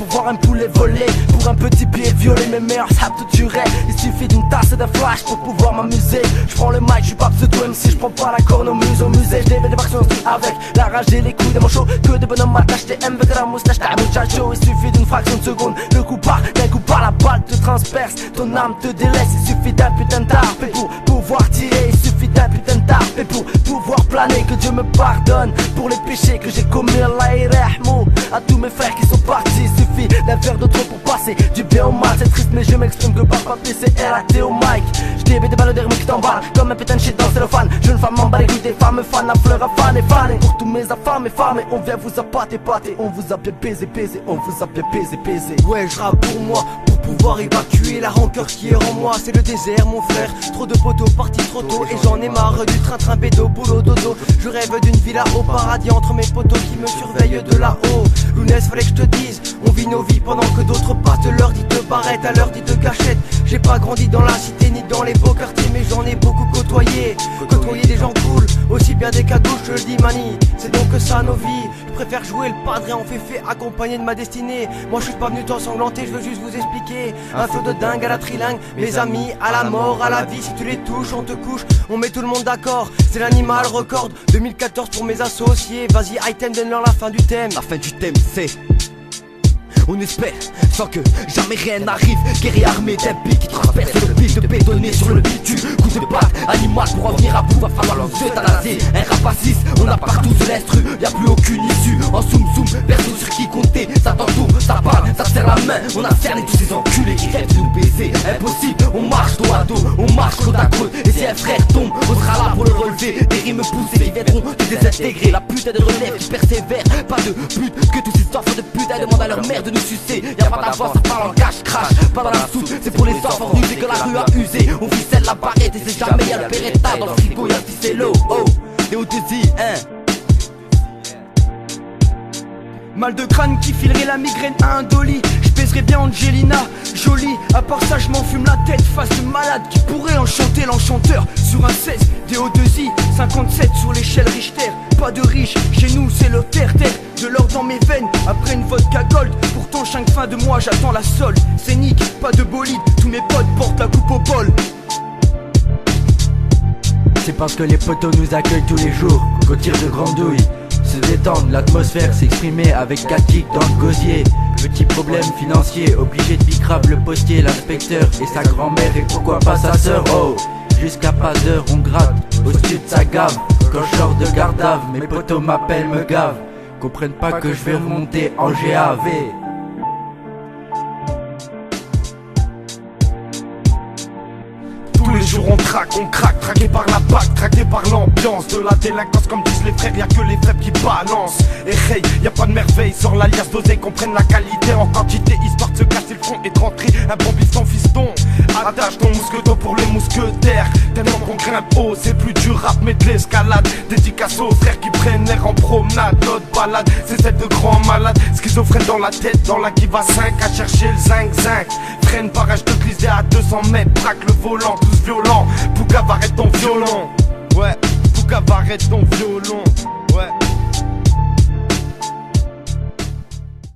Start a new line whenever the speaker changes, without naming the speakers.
pour voir un poulet voler. Pour un petit pied violer mes meilleurs sables te tueraient. Il suffit d'une tasse et d'un flash pour pouvoir m'amuser. Je prends le mic, je suis pas pseudo MC, je prends pas la cornemuse au musée. Je dévie des vaccins avec la rage et les couilles de mon show. Que des bonhommes attachent tes M avec la moustache, t'as un muchacho. Il suffit d'une fraction de seconde, le coup part, d'un coup par la balle te transperce. Ton âme te délaisse, il suffit d'un putain d'arpe. Et pour pouvoir tirer, il suffit d'un putain d'arpe. Et pour pouvoir planer, que Dieu me pardonne pour les péchés que j'ai commis. Allah irahmou à tous mes frères qui sont partis. Il suffit d'un verre de trop pour passer du bien au mal. C'est triste mais je m'exprime que par papier c'est RAT au mic. Je débite des balles de rythme qui t'emballent comme un putain de shit dans le cellophane. Jeune femme m'en bat les couilles des femmes fans à fleurs à fan et fan. Et pour tous mes affamés femmes, on vient vous appâter pâter. On vous a bien baisé baisé, on vous a bien baisé baisé.
Ouais je rappe pour moi, pour pouvoir évacuer la rancœur qui est en moi. C'est le désert mon frère, trop de poteaux partis trop tôt. Et j'en ai marre du train-train bédo, boulot dodo. Je rêve d'une villa au paradis entre mes poteaux qui me surveillent de là-haut. Lounès fallait que je te dise, on vit nos vies pendant que d'autres passent de l'heure dite de barrette à l'heure dite de gâchette. J'ai pas grandi dans la cité ni dans les beaux quartiers, mais j'en ai beaucoup côtoyé. Côtoyer des gens cool, aussi bien des cagouches, je le dis mani. C'est donc ça nos vies. Je préfère jouer le padre et en fait accompagné de ma destinée. Moi je suis pas venu t'ensanglanter, je veux juste vous expliquer. Un flow de dingue à la trilingue, mes amis, à la mort, à la vie. Si tu les touches, on te couche, on met tout le monde d'accord. C'est l'animal record 2014 pour mes associés. Vas-y item, donne-leur la fin du thème.
La fin du thème c'est on espère, sans que jamais rien n'arrive. Guerrier armé d'un pic qui traverse le pile de bétonner sur le bitume. Coup de patte, animal pour revenir à bout, va falloir nous euthanasier. Un rapaciste, on a partout de l'instru, y'a plus aucune issue. En zoom zoom, personne sur qui compter. Ça t'entoure, ça parle, ça te serre la main. On a cerné tous ces enculés qui rêvent de nous baiser. Impossible, on marche dos à dos, on marche côte à côte. Et si un frère tombe, on sera là pour le relever. Des rimes poussées qui viendront te désintégrer. La putain de relève qui persévère, pas de but. Que tous ces enfants de putain demandent à leur mère de nous sucer. Y'a pas d'avance, ça parle en cash crash. Pas dans la soupe, c'est pour les enfants usés que la rue a usé. On ficelle la barrette et c'est jamais y'a le Beretta. Dans le frigo y'a le ficello, oh. Et au désir, hein.
Mal de crâne qui filerait la migraine à un dolly. Je pèserais bien Angelina, jolie. À part ça je m'enfume la tête, face de malade qui pourrait enchanter l'enchanteur. Sur un 16, des O2I, 57 sur l'échelle Richter. Pas de riche, chez nous c'est le terre-terre. De l'or dans mes veines, après une vodka gold. Pourtant chaque fin de mois j'attends la solde. C'est nique, pas de bolide, tous mes potes portent la coupe au bol.
C'est parce que les poteaux nous accueillent tous les jours qu'au tir de grandouille se détendre, l'atmosphère s'exprimer avec 4 kicks dans le gosier. Petit problème financier, obligé de bicrave le postier, l'inspecteur et sa grand-mère et pourquoi pas sa sœur. Oh, jusqu'à pas d'heure on gratte au-dessus de sa gave. Quand je sors de Gardave, mes potos m'appellent, me gavent. Comprennent pas que je vais remonter en GAV.
Tous les jours on craque, traqué par la PAC, traqué par l'ambiance de la délinquance comme disent les frères, y'a que les faibles qui balancent. Et hey, y'a pas de merveille, sors l'alias dosé, qu'on prenne la qualité en quantité, histoire de se casser le front et de rentrer un bon bifton fiston. Attache ton mousqueton pour les mousquetaires, tellement qu'on grimpe haut, c'est plus du rap mais de l'escalade. Dédicace aux frères qui prennent air en promenade, notre balade, c'est celle de grands malades. Schizophrène dans la tête, dans la qui va 5 à chercher le zinc. Freine barrage de glisser à 200 mètres, braque le volant, tous violents. Poucave arrête ton violon. Ouais, Poucave arrête ton violon.